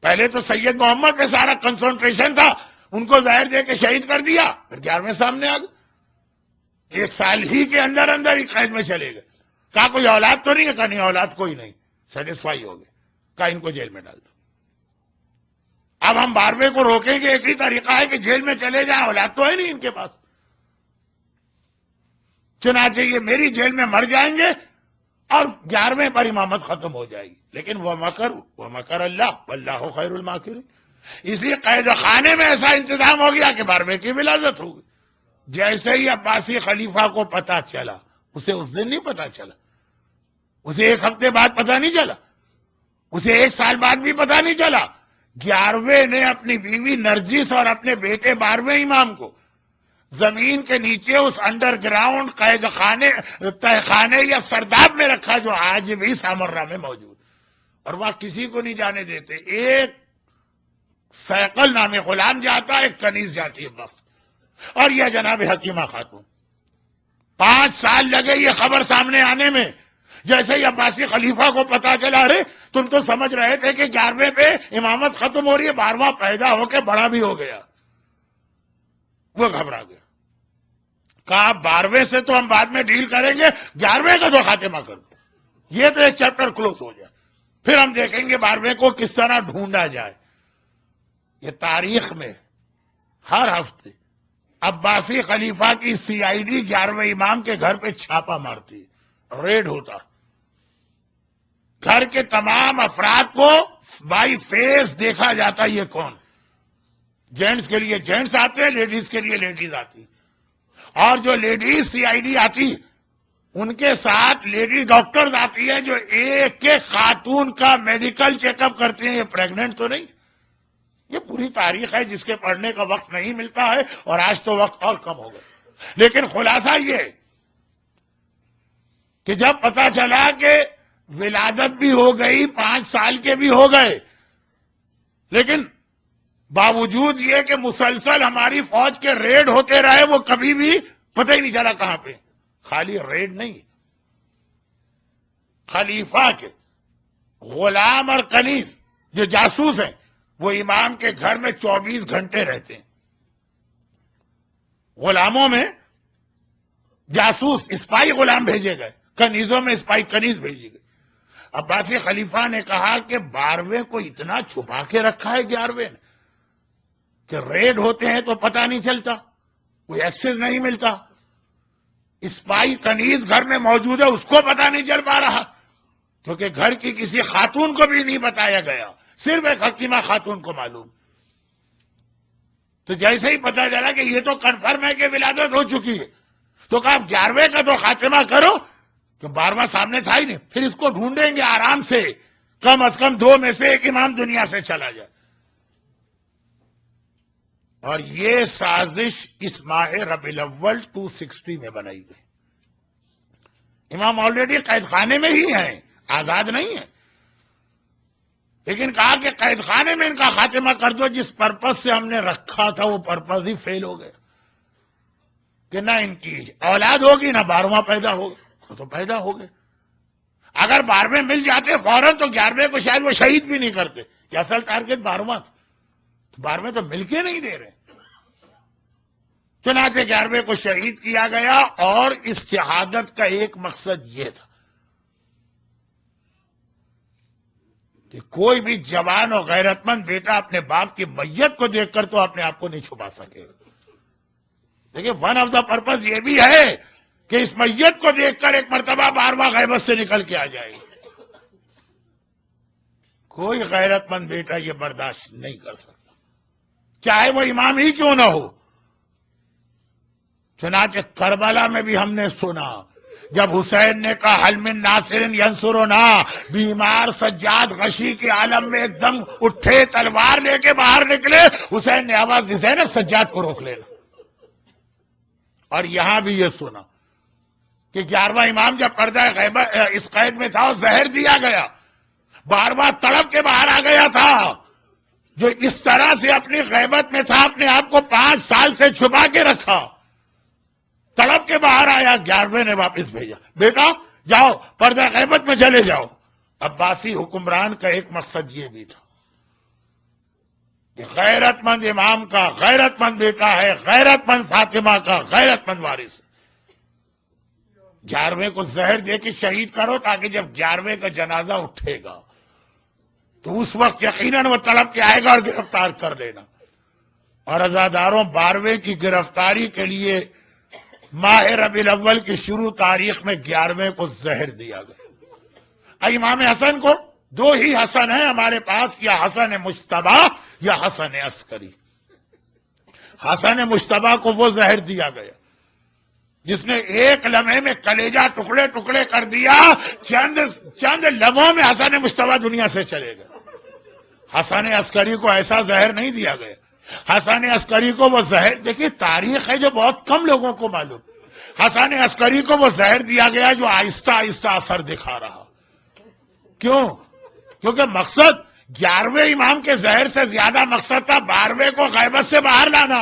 پہلے تو سید محمد پہ سارا کنسنٹریشن تھا، ان کو زہر دے کے شہید کر دیا، پھر 11ویں سامنے آ گئے، 1 سال ہی کے اندر اندر ہی قید میں چلے گئے۔ کہا کوئی اولاد تو نہیں ہے؟ کہا نہیں اولاد کوئی نہیں، سیٹسفائی ہو گئے، کہا ان کو جیل میں ڈال دو۔ اب ہم 12ویں کو روکیں گے، ایک ہی طریقہ ہے کہ جیل میں چلے جائیں، اولاد تو ہے نہیں ان کے پاس، چنانچہ یہ میری جیل میں مر جائیں گے اور 11ویں پر امامت ختم ہو جائے گی۔ لیکن وہ مکر اللہ واللہ خیر الماکرین۔ اسی قید خانے میں ایسا انتظام ہو گیا کہ 12ویں کی ولادت ہو گئی۔ جیسے ہی عباسی خلیفہ کو پتا چلا، اسے اس دن نہیں پتا چلا، اسے 1 ہفتے بعد پتا نہیں چلا، اسے 1 سال بعد بھی پتا نہیں چلا، 11ویں نے اپنی بیوی نرجس اور اپنے بیٹے 12ویں امام کو زمین کے نیچے اس انڈر گراؤنڈ قید خانے، تہ خانے یا سرداب میں رکھا جو آج بھی سامرہ میں موجود، اور وہاں کسی کو نہیں جانے دیتے۔ ایک سیقل نامی غلام جاتا، ایک کنیز جاتی ہے بس، اور یہ جناب حکیمہ خاتون۔ 5 سال لگے یہ خبر سامنے آنے میں۔ جیسے ہی عباسی خلیفہ کو پتا چلا، ارے تم تو سمجھ رہے تھے کہ 11ویں پہ امامت ختم ہو رہی ہے، 12واں پیدا ہو کے بڑا بھی ہو گیا، وہ گھبرا گیا، کہا 12ویں سے تو ہم بعد میں ڈیل کریں گے، 11ویں کا تو خاتمہ کر دو، یہ تو ایک چیپٹر کلوز ہو جائے، پھر ہم دیکھیں گے 12ویں کو کس طرح ڈھونڈا جائے۔ یہ تاریخ میں ہر ہفتے عباسی خلیفہ کی CID 11ویں امام کے گھر پہ چھاپا مارتی، ریڈ ہوتا، گھر کے تمام افراد کو بائی فیس دیکھا جاتا، یہ کون، جینٹس کے لیے جینٹس آتے، لیڈیز کے لیے لیڈیز آتی، اور جو لیڈیز CID آتی ان کے ساتھ لیڈی ڈاکٹرز آتی ہے جو ایک ایک خاتون کا میڈیکل چیک اپ کرتے ہیں، یہ پریگننٹ تو نہیں۔ یہ پوری تاریخ ہے جس کے پڑھنے کا وقت نہیں ملتا ہے، اور آج تو وقت اور کم ہو گیا۔ لیکن خلاصہ یہ کہ جب پتا چلا کہ ولادت بھی ہو گئی، 5 سال کے بھی ہو گئے، لیکن باوجود یہ کہ مسلسل ہماری فوج کے ریڈ ہوتے رہے، وہ کبھی بھی پتہ ہی نہیں چلا کہاں پہ۔ خالی ریڈ نہیں، خلیفہ کے غلام اور کنیز جو جاسوس ہیں وہ امام کے گھر میں 24 گھنٹے رہتے ہیں۔ غلاموں میں جاسوس اسپائی غلام بھیجے گئے، کنیزوں میں اسپائی کنیز بھیجی گئی۔ عباسی خلیفہ نے کہا کہ 12ویں کو اتنا چھپا کے رکھا ہے 11ویں نے کہ ریڈ ہوتے ہیں تو پتہ نہیں چلتا، کوئی ایکسس نہیں ملتا، اسپائی کنیز گھر میں موجود ہے اس کو پتہ نہیں چل پا رہا، کیونکہ گھر کی کسی خاتون کو بھی نہیں بتایا گیا، صرف ایک حکیمہ خاتون کو معلوم۔ تو جیسے ہی پتہ چلا کہ یہ تو کنفرم ہے کہ ولادت ہو چکی ہے، تو کہا 11ویں کا تو خاتمہ کرو، کہ 12واں سامنے تھا ہی نہیں، پھر اس کو ڈھونڈیں گے آرام سے، کم از کم 2 میں سے ایک امام دنیا سے چلا جائے۔ اور یہ سازش اس ماہ ربیع الاول 260 میں بنائی گئی۔ امام آلریڈی قید خانے میں ہی ہیں، آزاد نہیں ہیں، لیکن کہا کہ قید خانے میں ان کا خاتمہ کر دو، جس پرپس سے ہم نے رکھا تھا وہ پرپس ہی فیل ہو گیا، کہ نہ ان کی اولاد ہوگی نہ 12واں پیدا ہوگا، وہ تو پیدا ہو گئے۔ اگر 12ویں مل جاتے فوراً تو 11ویں کو شاید وہ شہید بھی نہیں کرتے، کہ اصل ٹارگٹ 12واں تھا، تو 12ویں تو مل کے نہیں دے رہے۔ چنانچہ 11ویں کو شہید کیا گیا، اور اس شہادت کا ایک مقصد یہ تھا کہ کوئی بھی جوان اور غیرت مند بیٹا اپنے باپ کی میت کو دیکھ کر تو اپنے آپ کو نہیں چھپا سکے۔ دیکھیے ون آف دا پرپز یہ بھی ہے کہ اس میت کو دیکھ کر ایک مرتبہ 12واں غیبت سے نکل کے آ جائے۔ کوئی غیرت مند بیٹا یہ برداشت نہیں کر سکتا، چاہے وہ امام ہی کیوں نہ ہو۔ چنانچہ کربلا میں بھی ہم نے سنا جب حسین نے کہا حل من ناصر ینصرنا، بیمار سجاد غشی کے عالم میں ایک دم اٹھے، تلوار لے کے باہر نکلے، حسین نے آواز دی زینب سجاد کو روک لینا۔ اور یہاں بھی یہ سنا کہ 11واں امام جب پردہ غیبت اس قید میں تھا اور زہر دیا گیا، 12واں تڑپ کے باہر آ گیا تھا، جو اس طرح سے اپنی غیبت میں تھا، اپنے آپ کو 5 سال سے چھپا کے رکھا، تڑپ کے باہر آیا، 11ویں نے واپس بھیجا، بیٹا جاؤ پردہ غیبت میں چلے جاؤ۔ عباسی حکمران کا ایک مقصد یہ بھی تھا کہ غیرت مند امام کا غیرت مند بیٹا ہے، غیرت مند فاطمہ کا غیرت مند وارث ہے. 11ویں کو زہر دے کے شہید کرو تاکہ جب 11ویں کا جنازہ اٹھے گا تو اس وقت یقیناً وہ تڑپ کے آئے گا اور گرفتار کر لینا. اور عزاداروں، 12ویں کی گرفتاری کے لیے ماہ ربیع الاول کی شروع تاریخ میں 11ویں کو زہر دیا گیا. امام حسن کو 2 ہی حسن ہیں ہمارے پاس، یا حسن مجتبی یا حسن عسکری. حسن مجتبی کو وہ زہر دیا گیا جس نے ایک لمحے میں کلیجہ ٹکڑے ٹکڑے کر دیا. چند لمحوں میں حسن مجتبی دنیا سے چلے گئے. حسن عسکری کو ایسا زہر نہیں دیا گیا. حسن عسکری کو وہ زہر، دیکھیے تاریخ ہے جو بہت کم لوگوں کو معلوم. حسن عسکری کو وہ زہر دیا گیا جو آہستہ آہستہ اثر دکھا رہا. کیوں؟ کیونکہ مقصد 11ویں امام کے زہر سے زیادہ مقصد تھا 12ویں کو غیبت سے باہر لانا.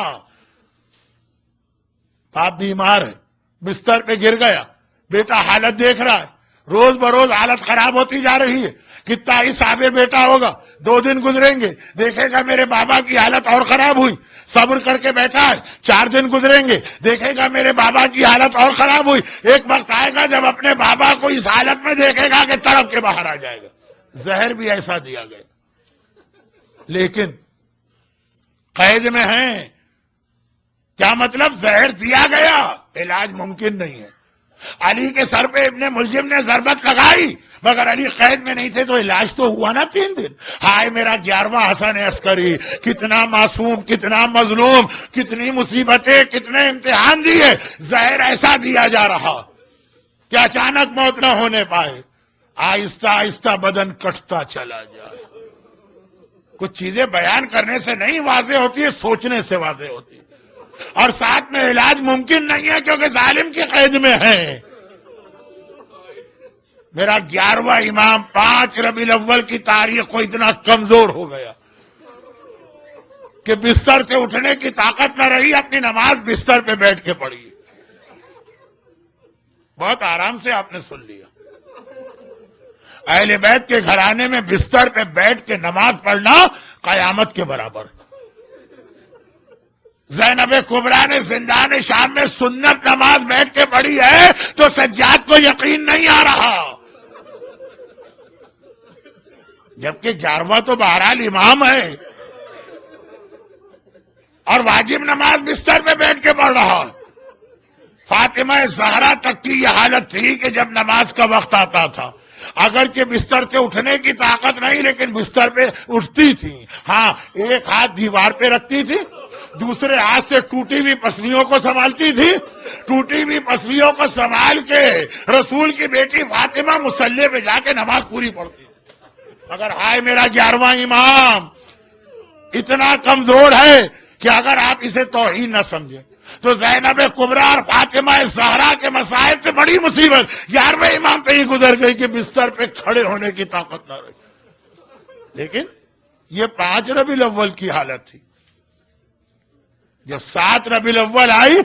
باپ بیمار ہے، بستر پہ گر گیا، بیٹا حالت دیکھ رہا ہے، روز بروز حالت خراب ہوتی جا رہی ہے. کتنا ہی صابر بیٹا ہوگا، 2 دن گزریں گے دیکھے گا میرے بابا کی حالت اور خراب ہوئی. صبر کر کے بیٹھا ہے، 4 دن گزریں گے دیکھے گا میرے بابا کی حالت اور خراب ہوئی. ایک وقت آئے گا جب اپنے بابا کو اس حالت میں دیکھے گا کہ تڑپ کے باہر آ جائے گا. زہر بھی ایسا دیا گیا. لیکن قید میں ہیں. کیا مطلب؟ زہر دیا گیا، علاج ممکن نہیں ہے. علی کے سر پہ ابن ملجم نے ضربت لگائی مگر علی قید میں نہیں تھے تو علاج تو ہوا نا 3 دن. ہائے میرا 11واں حسن عسکری، کتنا معصوم، کتنا مظلوم، کتنی مصیبتیں، کتنے امتحان دیے. زہر ایسا دیا جا رہا کہ اچانک موت نہ ہونے پائے. آہستہ آہستہ بدن کٹتا چلا جائے. کچھ چیزیں بیان کرنے سے نہیں واضح ہوتی ہے، سوچنے سے واضح ہوتی ہے. اور ساتھ میں علاج ممکن نہیں ہے کیونکہ ظالم کی قید میں ہے. میرا 11واں امام 5 ربیع الاول کی تاریخ کو اتنا کمزور ہو گیا کہ بستر سے اٹھنے کی طاقت نہ رہی. اپنی نماز بستر پہ بیٹھ کے پڑھی. بہت آرام سے آپ نے سن لیا. اہل بیت کے گھرانے میں بستر پہ بیٹھ کے نماز پڑھنا قیامت کے برابر. زینب کبریٰ نے زندان شام میں سنت نماز بیٹھ کے پڑھی ہے تو سجاد کو یقین نہیں آ رہا. جبکہ 11واں تو بہرحال امام ہے اور واجب نماز بستر پہ بیٹھ کے پڑھ رہا. فاطمہ زہرا تک کی یہ حالت تھی کہ جب نماز کا وقت آتا تھا اگرچہ بستر سے اٹھنے کی طاقت نہیں لیکن بستر پہ اٹھتی تھی. ہاں، ایک ہاتھ دیوار پہ رکھتی تھی، دوسرے ہاتھ سے ٹوٹی ہوئی پسلیوں کو سنبھالتی تھی. ٹوٹی ہوئی پسلیوں کو سنبھال کے رسول کی بیٹی فاطمہ مصلی پہ جا کے نماز پوری پڑھتی. اگر ہائے میرا 11واں امام اتنا کمزور ہے کہ اگر آپ اسے توہین نہ سمجھیں تو زینب کبریٰ اور فاطمہ زہرا کے مسائل سے بڑی مصیبت 11ویں امام پہ ہی گزر گئی کہ بستر پہ کھڑے ہونے کی طاقت نہ رہی. لیکن یہ 5 ربیع الاول کی حالت تھی. جب 7 ربیع الاول آئی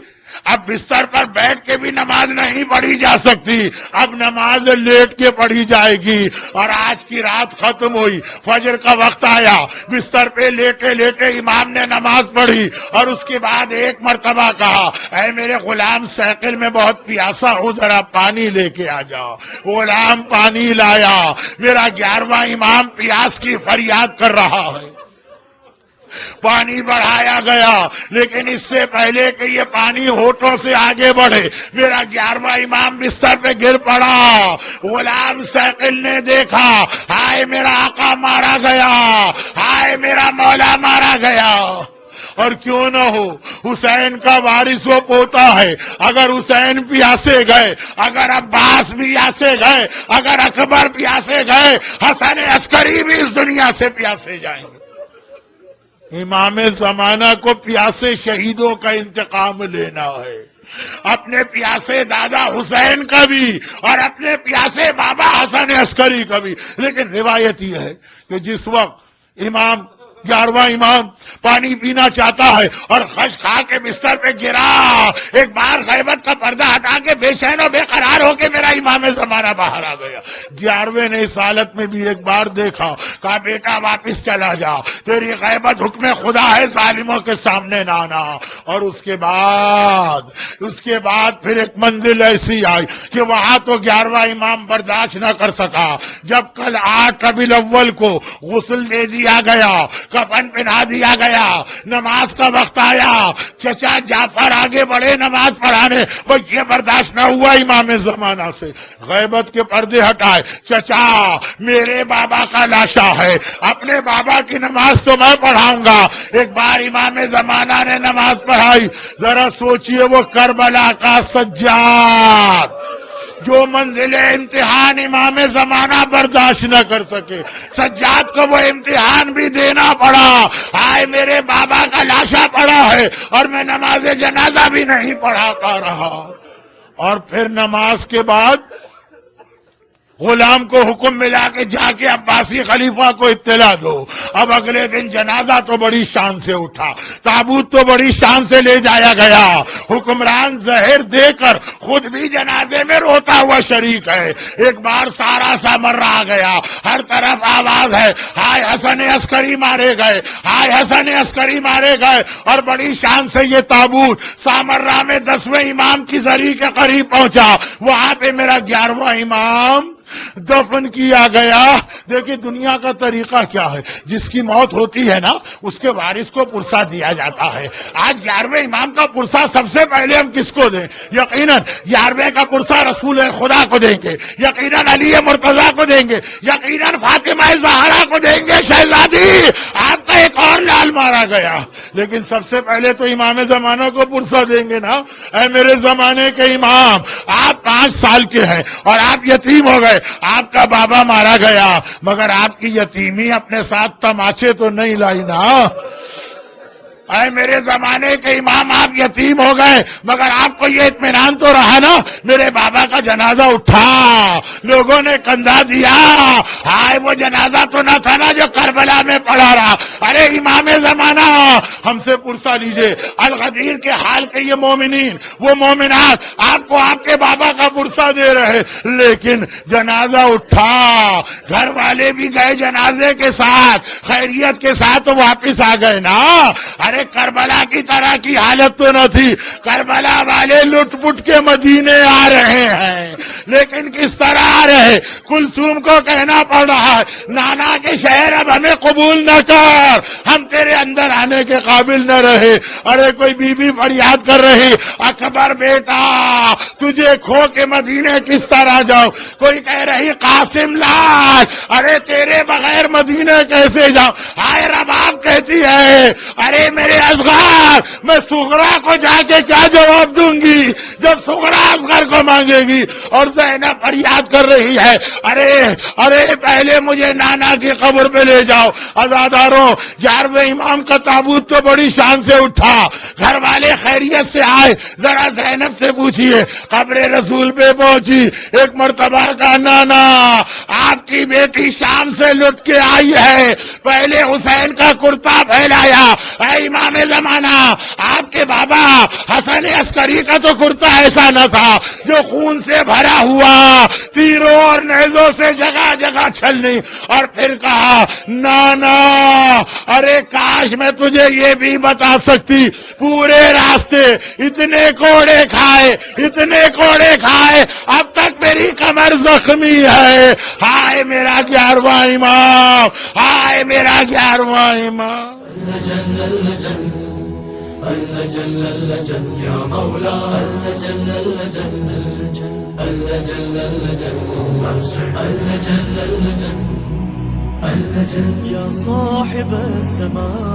اب بستر پر بیٹھ کے بھی نماز نہیں پڑھی جا سکتی، اب نماز لیٹ کے پڑھی جائے گی. اور آج کی رات ختم ہوئی، فجر کا وقت آیا، بستر پہ لیٹے لیٹے امام نے نماز پڑھی اور اس کے بعد ایک مرتبہ کہا اے میرے غلام سائیکل میں بہت پیاسا ہوں، ذرا پانی لے کے آ جاؤ. غلام پانی لایا. میرا 11واں امام پیاس کی فریاد کر رہا ہے. پانی بڑھایا گیا لیکن اس سے پہلے کہ یہ پانی ہونٹوں سے آگے بڑھے میرا 11واں امام بستر پہ گر پڑا. غلام سائیکل نے دیکھا ہائے میرا آقا مارا گیا، ہائے میرا مولا مارا گیا. اور کیوں نہ ہو، حسین کا وارث وہ پوتا ہے. اگر حسین پیاسے گئے، اگر عباس پیاسے گئے، اگر اکبر پیاسے گئے، حسن عسکری بھی اس دنیا سے پیاسے جائیں گے. امام زمانہ کو پیاسے شہیدوں کا انتقام لینا ہے، اپنے پیاسے دادا حسین کا بھی اور اپنے پیاسے بابا حسن عسکری کا بھی. لیکن روایت یہ ہے کہ جس وقت امام 11واں امام پانی پینا چاہتا ہے اور خش کھا کے بستر پہ گرا، ایک بار غیبت کا پردہ ہٹا کے بے چین و بے قرار ہو کے میرا امام زمانہ باہر آ گیا۔ 11ویں نے اس حالت میں بھی ایک بار دیکھا، کہا بیٹا واپس چلا جا، تیری غیبت حکم خدا ہے، ظالموں کے سامنے نہ آنا۔ اور اس کے بعد پھر ایک منزل ایسی آئی کہ وہاں تو 11واں امام برداشت نہ کر سکا۔ جب کل 8 ربیع الاول کو غسل دے دیا گیا، کفن پہنا دیا گیا، نماز کا وقت آیا، چچا جعفر آگے بڑھے نماز پڑھانے، وہ یہ برداشت نہ ہوا امام زمانہ سے، غیبت کے پردے ہٹائے، چچا میرے بابا کا لاشا ہے، اپنے بابا کی نماز تو میں پڑھاؤں گا۔ ایک بار امام زمانہ نے نماز پڑھائی، ذرا سوچئے وہ کربلا کا سجاد جو منزل امتحان امام زمانہ برداشت نہ کر سکے، سجاد کو وہ امتحان بھی دینا پڑا، آئے میرے بابا کا لاشا پڑا ہے اور میں نماز جنازہ بھی نہیں پڑھا پا رہا۔ اور پھر نماز کے بعد غلام کو حکم ملا کہ جا کے عباسی خلیفہ کو اطلاع دو۔ اب اگلے دن جنازہ تو بڑی شان سے اٹھا، تابوت تو بڑی شان سے لے جایا گیا، حکمران زہر دے کر خود بھی جنازے میں روتا ہوا شریک ہے۔ ایک بار سارا سامرا آ گیا، ہر طرف آواز ہے، ہائے حسن عسکری مارے گئے، ہائے حسن عسکری مارے گئے، اور بڑی شان سے یہ تابوت سامرا میں 10ویں امام کی زری کے قریب پہنچا، وہاں پہ میرا 11واں امام دفن کیا گیا۔ دیکھیں دنیا کا طریقہ کیا ہے، جس کی موت ہوتی ہے نا اس کے وارث کو پرسہ دیا جاتا ہے۔ آج 11ویں امام کا پرسہ سب سے پہلے ہم کس کو دیں؟ یقیناً 11ویں کا پرسہ رسول خدا کو دیں گے، یقیناً علی مرتضیٰ کو دیں گے، یقیناً فاطمہ زہرا کو دیں گے۔ شہزادی آپ کا ایک اور لال مارا گیا، لیکن سب سے پہلے تو امام زمانہ کو پرسہ دیں گے نا۔ اے میرے زمانے کے امام، آپ 5 سال کے ہیں اور آپ یتیم ہو گئے، آپ کا بابا مارا گیا، مگر آپ کی یتیمی اپنے ساتھ تماچے تو نہیں لائی نا۔ اے میرے زمانے کے امام، آپ یتیم ہو گئے مگر آپ کو یہ اطمینان تو رہا نا میرے بابا کا جنازہ اٹھا، لوگوں نے کندھا دیا، ہائے وہ جنازہ تو نہ تھا نا جو کربلا میں پڑا رہا۔ ارے امام زمانہ ہم سے پرسہ لیجئے، الغدیر کے حال کے یہ مومنین وہ مومنات آپ کو آپ کے بابا کا پرسہ دے رہے، لیکن جنازہ اٹھا، گھر والے بھی گئے جنازے کے ساتھ، خیریت کے ساتھ واپس آ گئے نا۔ ارے کربلا کی طرح کی حالت تو نہ تھی، کربلا والے لٹ پٹ کے مدینے آ رہے ہیں، لیکن کس طرح آ رہے؟ کلثوم کو کہنا پڑ رہا ہے نانا کے شہر اب ہمیں قبول نہ کر، ہم تیرے اندر آنے کے قابل نہ رہے۔ ارے کوئی بی بی فریاد کر رہی اکبر بیٹا تجھے کھو کے مدینے کس طرح جاؤ، کوئی کہہ رہی قاسم لال ارے تیرے بغیر مدینے کیسے جاؤ۔ ہائے رباب کہتی ہے ارے میرے اصغر میں صغرا کو جا کے کیا جواب دوں گی جب صغرا اصغر کو مانگے گی۔ اور زینب فریاد کر رہی ہے ارے پہلے مجھے نانا کی قبر پہ لے جاؤ۔ عزاداروں 11ویں امام کا تابوت تو بڑی شان سے اٹھا، گھر والے خیریت سے آئے، ذرا زینب سے پوچھئے، قبر رسول پہ پہنچی، ایک مرتبہ کا نانا آپ کی بیٹی شام سے لٹ کے آئی ہے، پہلے حسین کا کرتا پھیلایا۔ اے امام زمانہ آپ کے بابا حسن عسکری کا تو کرتا ایسا نہ تھا جو خون سے بھرا ہوا، تیروں اور نیزوں سے جگہ جگہ چھلنی، اور پھر کہا نانا ارے کاش میں تجھے یہ بھی بتا سکتی، پورے راستے اتنے کوڑے کھائے اب تک میری کمر زخمی ہے۔ ہائے میرا 11واں امام، ہائے میرا 11واں امام۔ جل جل جل جل یا مولا جل جل جل جل یا صاحب السماء